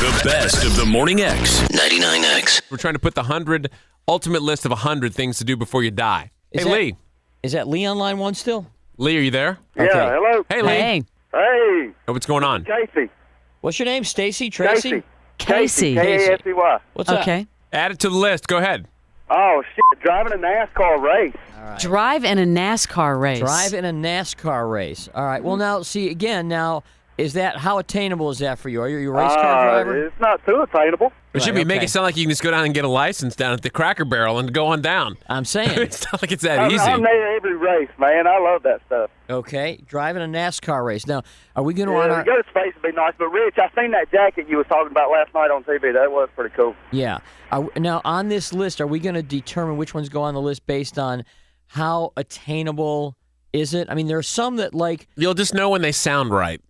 The best of the Morning X. 99X. We're trying to put the ultimate list of 100 things to do before you die. Lee. Is that Lee on line one still? Lee, are you there? Yeah, Okay. hello. Hey, Lee. Hey, Hey, What's going on? Casey. What's your name? Stacy? Tracy? Casey. K-A-S-E-Y. What's up? Okay. Add it to the list. Go ahead. Oh, shit, driving a NASCAR race. Drive in a NASCAR race. Drive in a NASCAR race. All right. Well, now, see, again, is that, how attainable is that for you? Are you a race car driver? It's not too attainable. It should be make it sound like you can just go down and get a license down at the Cracker Barrel and go on down. I'm saying. It's not like it's that easy. I'm there every race, man. I love that stuff. Okay. Driving a NASCAR race. Now, are we going to Yeah, to go to space would be nice. But, Rich, I seen that jacket you was talking about last night on TV. That was pretty cool. Yeah. Now, on this list, are we going to determine which ones go on the list based on how attainable is it? I mean, there are some that, like... You'll just know when they sound right.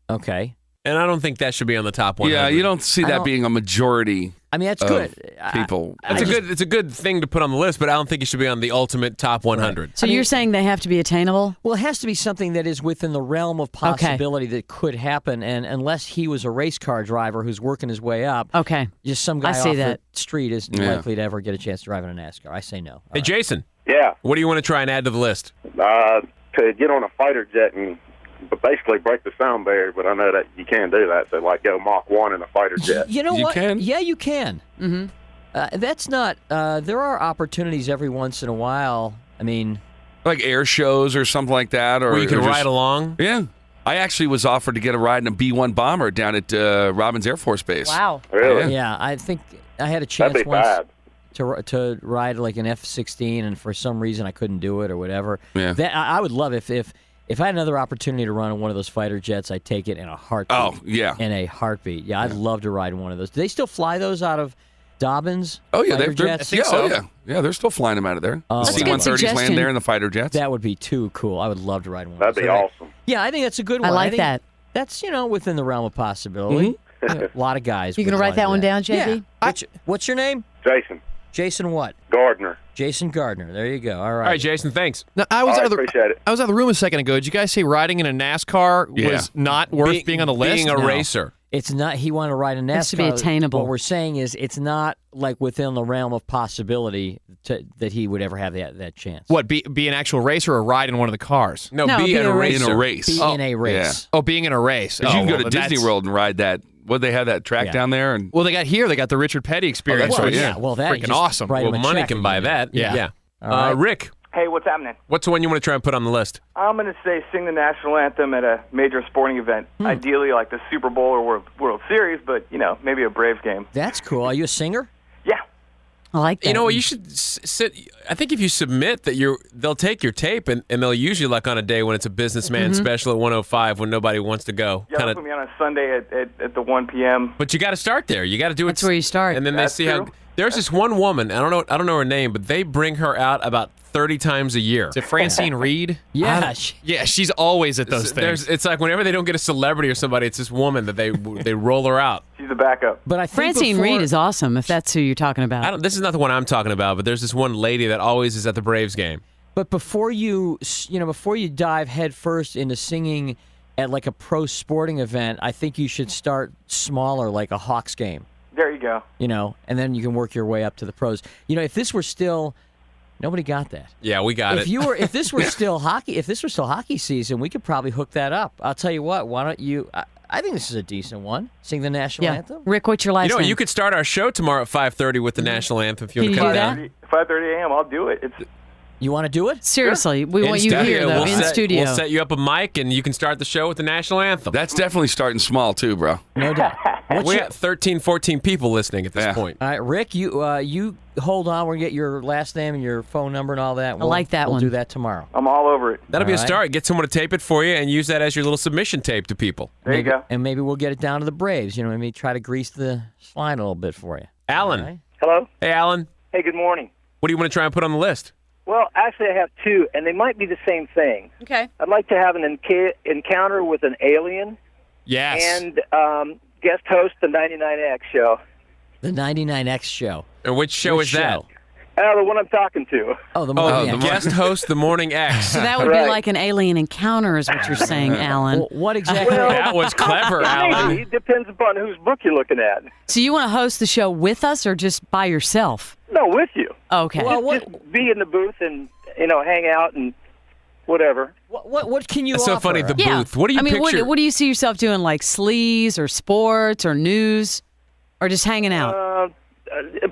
Okay. And I don't think that should be on the top 100. Yeah, you don't see that being a majority. I mean, that's good. People. It's a good thing to put on the list, but I don't think it should be on the ultimate top 100. So you're saying they have to be attainable? Well, it has to be something that is within the realm of possibility that could happen, and unless he was a race car driver who's working his way up, Okay. just some guy I see off that. the street isn't likely to ever get a chance to drive in a NASCAR. I say no. Hey, Jason, Yeah, what do you want to try and add to the list? to get on a fighter jet and basically break the sound barrier, but I know that you can't do that. So, like, go Mach 1 in a fighter jet. You know You what? can? Yeah, you can. Mm-hmm. That's not. There are opportunities every once in a while. I mean, Like air shows or something like that. Or Where you can or just- ride along? Yeah. I actually was offered to get a ride in a B-1 bomber down at Robins Air Force Base. Wow. Really? yeah, I think I had a chance That'd be once bad. to ride like an F-16, and for some reason I couldn't do it or whatever. Yeah. I would love if I had another opportunity to run in one of those fighter jets, I'd take it in a heartbeat. Oh, yeah. In a heartbeat. Yeah, I'd love to ride in one of those. Do they still fly those out of Dobbins? Oh, yeah. fighter They're, jets? Oh, yeah. Yeah, they're still flying them out of there. Oh, The That's a good C-130s suggestion. land there in the fighter jets. That would be too cool. I would love to ride one. That'd be awesome. Yeah, I think that's a good I one. like think that. That's, within the realm of possibility. A lot of guys. You would going to write like that one down, JB? Yeah. What's your name? Jason Jason what? Gardner. Jason Gardner. There you go. All right. All right, Jason, thanks. Now, I was I out of the appreciate it. I was out of the room a second ago. Did you guys say riding in a NASCAR was not worth being on the list? Being a racer. It's not. He wanted to ride a NASCAR. Has to be attainable. What we're saying is, it's not like within the realm of possibility that he would ever have that chance. What, be an actual racer or ride in one of the cars? No, No, be be in a a racer. racer. In a race. Be in a race. Oh, being in a race. 'Cause you can go to well, Disney that's- World and ride that. What they have that track Yeah. down there? And Well, they got the Richard Petty experience. that's right, which is yeah. Well, that freaking just awesome. write Well, him a money check can and buy you that. get it. Yeah. All right. Rick, Hey, what's happening? what's the one you want to try and put on the list? I'm going to say sing the national anthem at a major sporting event. Ideally, like the Super Bowl or World Series, but, maybe a Braves game. That's cool. Are you a singer? Yeah. I like that. You know what? You should sit. I think if you submit that they'll take your tape and they'll usually, like on a day when it's a businessman special at 105 when nobody wants to go. Yeah, they'll put me on a Sunday at the 1 p.m. But you got to start there. You got to do it. That's where you start. And then That's they see how. true. There's this one woman. I don't know her name, but they bring her out about 30 times a year. Is it Francine Reed? Yeah. Yeah, she's always at those things. It's like whenever they don't get a celebrity or somebody, it's this woman that they roll her out. She's the backup. But I think Francine before- Reed is awesome, if that's who you're talking about. This is not the one I'm talking about, but there's this one lady that always is at the Braves game. But before you dive headfirst into singing at like a pro sporting event, I think you should start smaller, like a Hawks game. There you go. And then you can work your way up to the pros. If this were still, nobody got that. Yeah, we got it. If this were still hockey season, we could probably hook that up. I'll tell you what. Why don't you? I think this is a decent one. Sing the national Yeah. anthem. Rick, what's your last name? You could start our show tomorrow at 5:30 with the national anthem if you want to Can come you down. do 5:30 a.m. I'll do it. You want to do it? Seriously, we want you here, though, in studio. We'll set you up a mic, and you can start the show with the national anthem. that's definitely starting small, too, bro. No doubt. We got 13, 14 people listening at this Yeah. point. All right, Rick, you hold on. We're going to get your last name and your phone number and all that. I like that We'll one. do that tomorrow. I'm all over it. That'll be a All right. start. Get someone to tape it for you and use that as your little submission tape to people. There you go. And maybe we'll get it down to the Braves. Maybe try to grease the slide a little bit for you. Alan. All right. Hello? Hey, Alan. Hey, good morning. What do you want to try and put on the list? Well, actually, I have two, and they might be the same thing. Okay. I'd like to have an encounter with an alien Yes. and guest host the 99X show. The 99X show. And which show Which is that? show? The one I'm talking to. Oh, the morning X. Guest host, the Morning X. So that would be like an alien encounter, is what you're saying, Alan. Well, what exactly? That was clever, Alan. Maybe. It depends upon whose book you're looking at. So you want to host the show with us or just by yourself? No, with you. Okay. Well, Just be in the booth and, hang out and whatever. What can you It's so offer? funny, the booth. What do you picture? What do you see yourself doing, like sleaze or sports or news or just hanging out?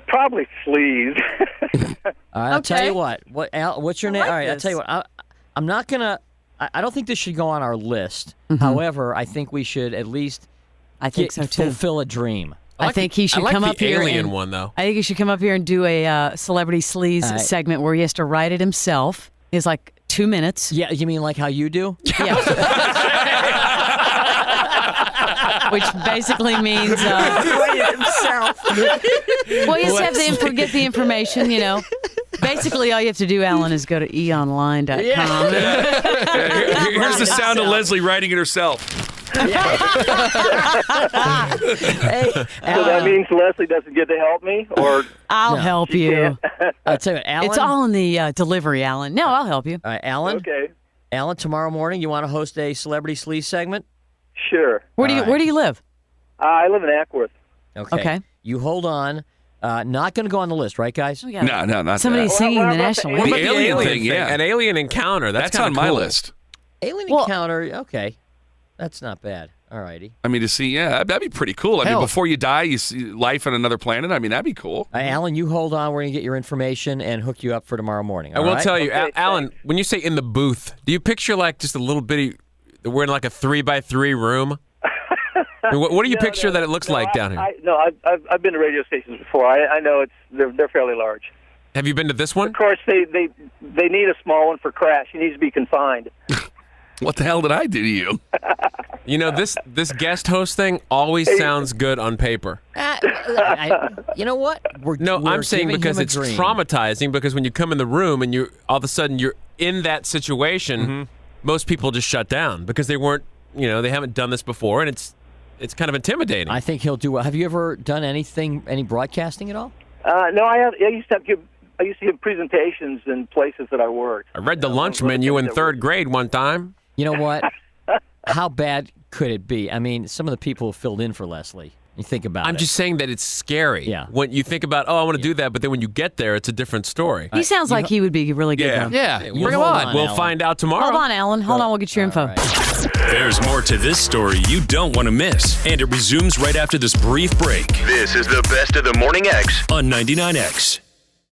Probably sleaze. All right, I'll tell Okay. you what. What's your name? like All right, I'll this. tell you what. I'm not gonna. I don't think this should go on our list. Mm-hmm. However, I think we should at least I think so too. fulfill a dream. I think he should come up the here alien and, one, though. I think he should come up here and do a celebrity sleaze All right. segment where he has to write it himself. It's like 2 minutes. Yeah, you mean like how you do? Yeah. Which basically means write it himself. Well, you just have to get the information, Basically, all you have to do, Alan, is go to eonline.com. Here's the sound of Leslie writing it herself. Hey, So that means Leslie doesn't get to help me, or I'll help you. I'll tell you what, Alan. It's all in the delivery, Alan. No, I'll help you. All right, Alan. okay, Alan, tomorrow morning, you want to host a celebrity sleaze segment? sure. Where do you live? I live in Ackworth. Okay. You hold on. Not going to go on the list, right, guys? We got No, not somebody's that. singing Well, the what about national the anthem. The alien thing, yeah. An alien encounter. That's on kinda my cool. list. Alien Well- encounter. Okay, that's not bad. All righty. I mean, to see, that'd be pretty cool. I mean, Hell. before you die, you see life on another planet. I mean, that'd be cool. Alan, you hold on. We're going to get your information and hook you up for tomorrow morning. I all will right? tell you, Okay, Alan, when you say in the booth, do you picture like just a little bitty, we're in like a 3x3 room? I mean, what do you picture that it looks like down here? I've been to radio stations before. I know they're fairly large. Have you been to this one? Of course, they need a small one for Crash. He needs to be confined. What the hell did I do to you? This guest host thing always sounds good on paper. You know what? I'm saying giving because him a it's dream. traumatizing. Because when you come in the room and all of a sudden you're in that situation, most people just shut down because they weren't, they haven't done this before, and it's kind of intimidating. I think he'll do well. Have you ever done any broadcasting at all? No, I have. I used to give presentations in places that I worked. I read the lunch menu in third grade one time. You know what? How bad could it be? I mean, some of the people who filled in for Leslie. You think about it. I'm just saying that it's scary. Yeah. When you think about, I want to do that, but then when you get there, it's a different story. He sounds like he would be really good. Yeah. Though. Yeah, Hey, bring him hold on. on. We'll Alan. find out tomorrow. Hold on, Alan. Hold on. We'll get your info. All right. There's more to this story you don't want to miss, and it resumes right after this brief break. This is the best of the Morning X on 99X.